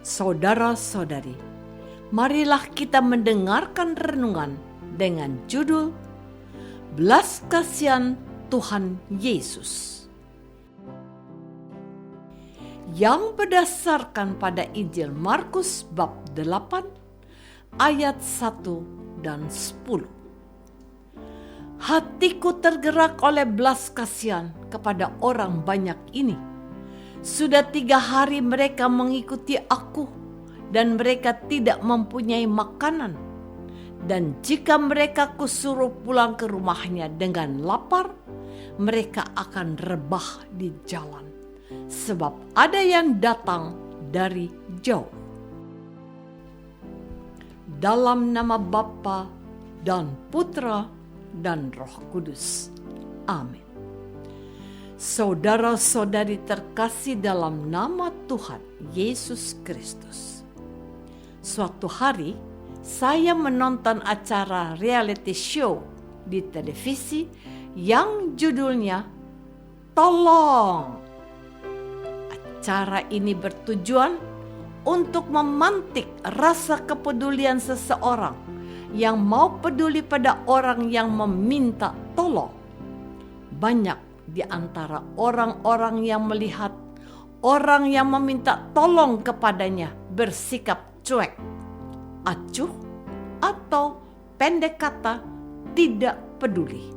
Saudara-saudari, marilah kita mendengarkan renungan dengan judul Belas Kasihan Tuhan Yesus, yang berdasarkan pada Injil Markus bab 8 ayat 1 dan 10. Hatiku tergerak oleh belas kasihan kepada orang banyak ini. Sudah 3 hari mereka mengikuti aku, dan mereka tidak mempunyai makanan. Dan jika mereka kusuruh pulang ke rumahnya dengan lapar, mereka akan rebah di jalan, sebab ada yang datang dari jauh. Dalam nama Bapa dan Putra dan Roh Kudus. Amin. Saudara-saudari terkasih dalam nama Tuhan Yesus Kristus. Suatu hari saya menonton acara reality show di televisi yang judulnya Tolong. Acara ini bertujuan untuk memantik rasa kepedulian seseorang yang mau peduli pada orang yang meminta tolong. Banyak di antara orang-orang yang melihat orang yang meminta tolong kepadanya bersikap cuek, acuh, atau pendek kata tidak peduli.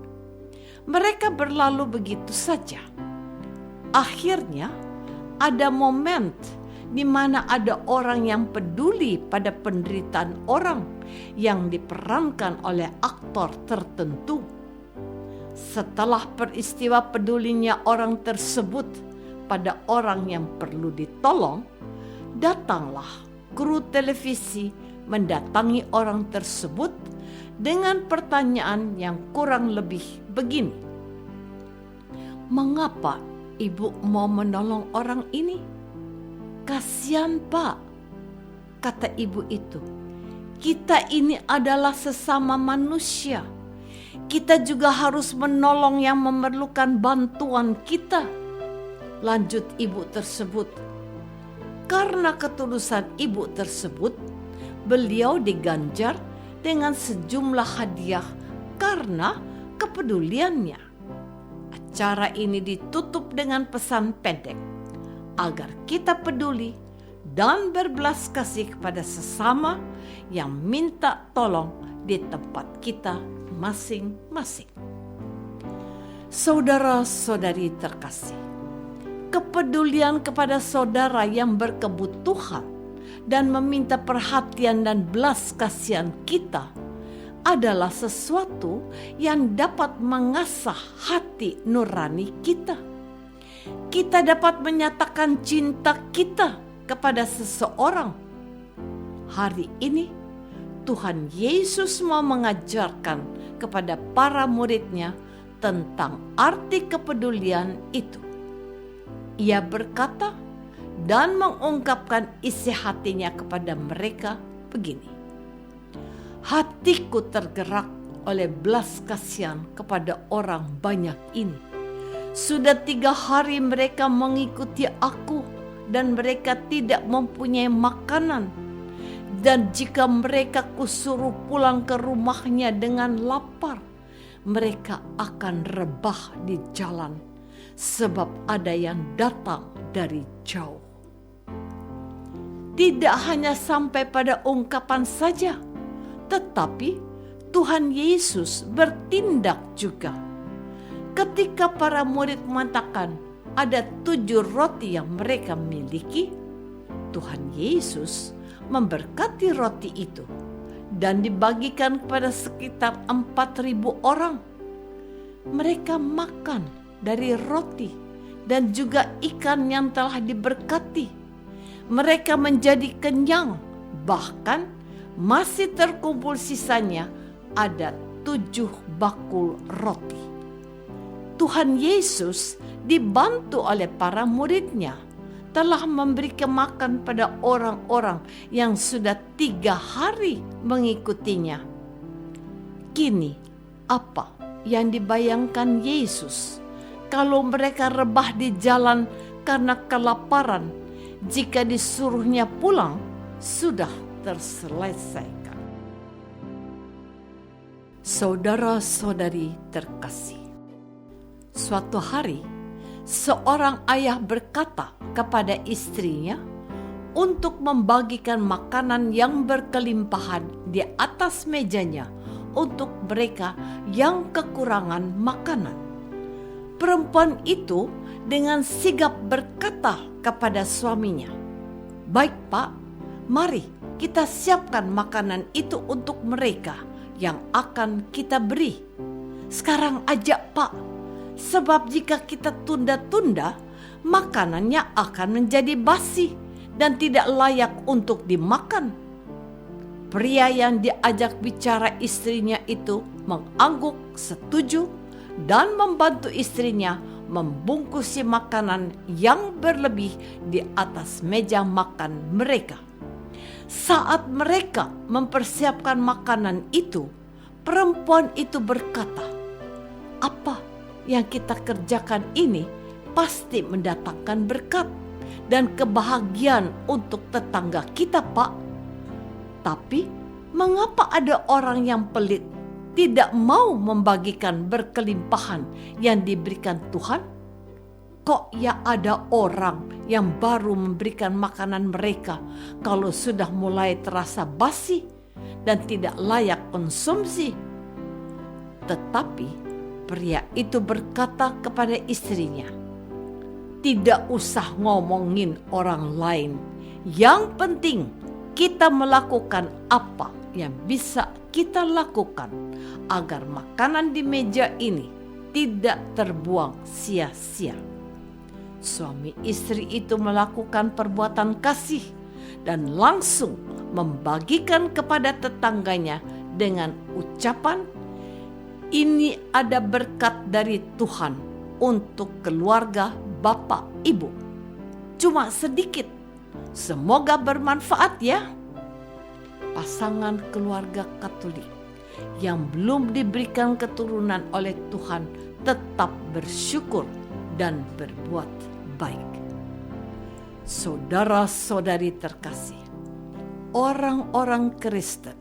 Mereka berlalu begitu saja. Akhirnya ada momen di mana ada orang yang peduli pada penderitaan orang yang diperankan oleh aktor tertentu. Setelah peristiwa pedulinya orang tersebut pada orang yang perlu ditolong, datanglah kru televisi mendatangi orang tersebut dengan pertanyaan yang kurang lebih begini. Mengapa ibu mau menolong orang ini? Kasihan Pak, kata ibu itu. Kita ini adalah sesama manusia. Kita juga harus menolong yang memerlukan bantuan kita. Lanjut ibu tersebut. Karena ketulusan ibu tersebut, beliau diganjar dengan sejumlah hadiah karena kepeduliannya. Acara ini ditutup dengan pesan pendek agar kita peduli dan berbelas kasih kepada sesama yang minta tolong di tempat kita masing-masing. Saudara-saudari terkasih, kepedulian kepada saudara yang berkebutuhan dan meminta perhatian dan belas kasihan kita adalah sesuatu yang dapat mengasah hati nurani kita. Kita dapat menyatakan cinta kita kepada seseorang. Hari ini Tuhan Yesus mau mengajarkan kepada para muridnya tentang arti kepedulian itu. Ia berkata dan mengungkapkan isi hatinya kepada mereka begini. Hatiku tergerak oleh belas kasihan kepada orang banyak ini. Sudah 3 hari mereka mengikuti aku dan mereka tidak mempunyai makanan. Dan jika mereka kusuruh pulang ke rumahnya dengan lapar, mereka akan rebah di jalan, sebab ada yang datang dari jauh. Tidak hanya sampai pada ungkapan saja, tetapi Tuhan Yesus bertindak juga. Ketika para murid mengatakan ada 7 roti yang mereka miliki, Tuhan Yesus memberkati roti itu dan dibagikan kepada sekitar 4.000 orang. Mereka makan dari roti dan juga ikan yang telah diberkati. Mereka menjadi kenyang, bahkan masih terkumpul sisanya ada 7 bakul roti. Tuhan Yesus dibantu oleh para muridnya telah memberi makan pada orang-orang yang sudah 3 hari mengikutinya. Kini, apa yang dibayangkan Yesus kalau mereka rebah di jalan karena kelaparan jika disuruhnya pulang sudah terselesaikan. Saudara-saudari terkasih, suatu hari seorang ayah berkata kepada istrinya untuk membagikan makanan yang berkelimpahan di atas mejanya untuk mereka yang kekurangan makanan. Perempuan itu dengan sigap berkata kepada suaminya, "Baik Pak, mari kita siapkan makanan itu untuk mereka yang akan kita beri. Sekarang aja Pak, sebab jika kita tunda-tunda, makanannya akan menjadi basi dan tidak layak untuk dimakan." Pria yang diajak bicara istrinya itu mengangguk setuju dan membantu istrinya membungkusi makanan yang berlebih di atas meja makan mereka. Saat mereka mempersiapkan makanan itu, perempuan itu berkata, "Apa yang kita kerjakan ini pasti mendatangkan berkat dan kebahagiaan untuk tetangga kita, Pak. Tapi mengapa ada orang yang pelit tidak mau membagikan berkelimpahan yang diberikan Tuhan? Kok ya ada orang yang baru memberikan makanan mereka kalau sudah mulai terasa basi dan tidak layak konsumsi?" Tetapi pria itu berkata kepada istrinya, "Tidak usah ngomongin orang lain. Yang penting kita melakukan apa yang bisa kita lakukan agar makanan di meja ini tidak terbuang sia-sia." Suami istri itu melakukan perbuatan kasih dan langsung membagikan kepada tetangganya dengan ucapan, "Ini ada berkat dari Tuhan untuk keluarga Bapak Ibu. Cuma sedikit, semoga bermanfaat ya." Pasangan keluarga Katolik yang belum diberikan keturunan oleh Tuhan tetap bersyukur dan berbuat baik. Saudara-saudari terkasih, orang-orang Kristen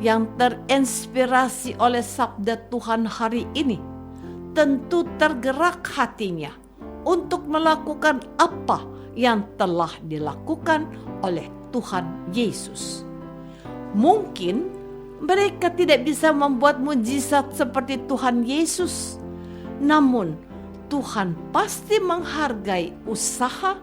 yang terinspirasi oleh sabda Tuhan hari ini tentu tergerak hatinya untuk melakukan apa yang telah dilakukan oleh Tuhan Yesus. Mungkin mereka tidak bisa membuat mujizat seperti Tuhan Yesus, namun Tuhan pasti menghargai usaha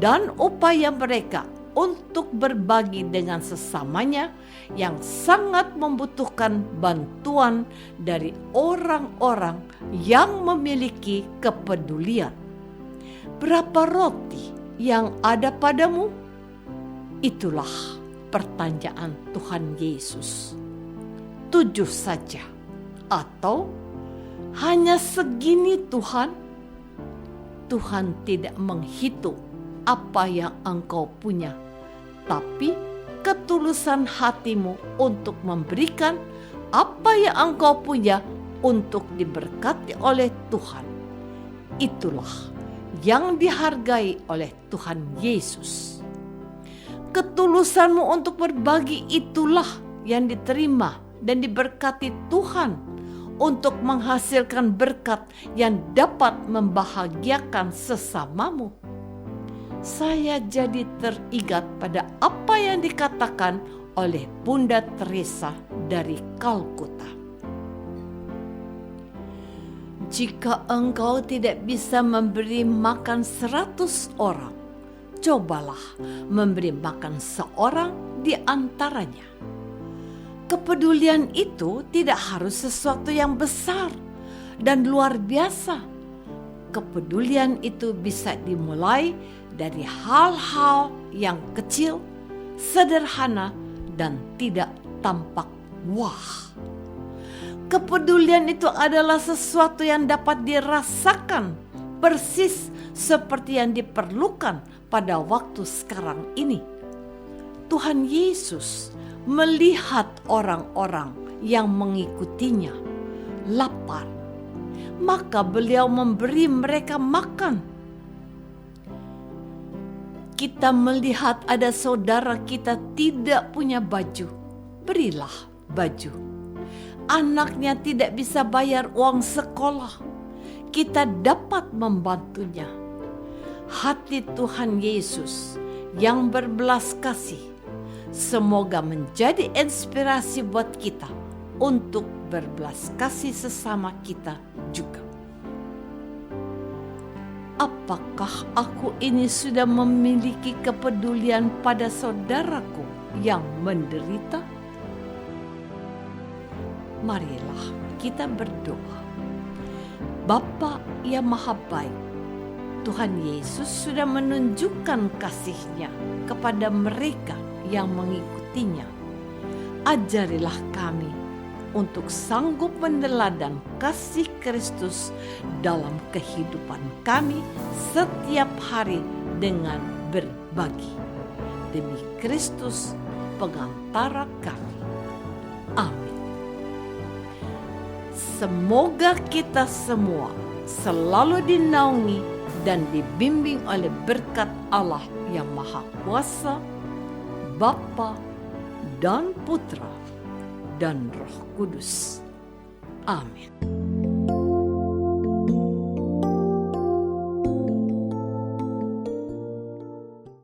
dan upaya mereka untuk berbagi dengan sesamanya yang sangat membutuhkan bantuan dari orang-orang yang memiliki kepedulian. Berapa roti yang ada padamu? Itulah pertanyaan Tuhan Yesus. 7 saja atau hanya segini Tuhan? Tuhan tidak menghitung apa yang engkau punya, tapi ketulusan hatimu untuk memberikan apa yang engkau punya untuk diberkati oleh Tuhan. Itulah yang dihargai oleh Tuhan Yesus. Ketulusanmu untuk berbagi itulah yang diterima dan diberkati Tuhan untuk menghasilkan berkat yang dapat membahagiakan sesamamu. Saya jadi teringat pada apa yang dikatakan oleh Bunda Teresa dari Kalkuta. Jika engkau tidak bisa memberi makan 100 orang, cobalah memberi makan seorang di antaranya. Kepedulian itu tidak harus sesuatu yang besar dan luar biasa. Kepedulian itu bisa dimulai dari hal-hal yang kecil, sederhana, dan tidak tampak wah. Kepedulian itu adalah sesuatu yang dapat dirasakan persis seperti yang diperlukan pada waktu sekarang ini. Tuhan Yesus melihat orang-orang yang mengikutinya lapar, maka beliau memberi mereka makan. kita melihat ada saudara kita tidak punya baju, berilah baju. Anaknya tidak bisa bayar uang sekolah, kita dapat membantunya. Hati Tuhan Yesus yang berbelas kasih semoga menjadi inspirasi buat kita untuk berbelas kasih sesama kita juga. Apakah aku ini sudah memiliki kepedulian pada saudaraku yang menderita? Marilah kita berdoa. Bapa yang Maha Baik, Tuhan Yesus sudah menunjukkan kasih-Nya kepada mereka yang mengikutinya. Ajarilah kami untuk sanggup meneladani kasih Kristus dalam kehidupan kami setiap hari dengan berbagi. Demi Kristus pengantara kami. Amin. Semoga kita semua selalu dinaungi dan dibimbing oleh berkat Allah yang Maha Kuasa, Bapa dan Putra dan Roh Kudus. Amin.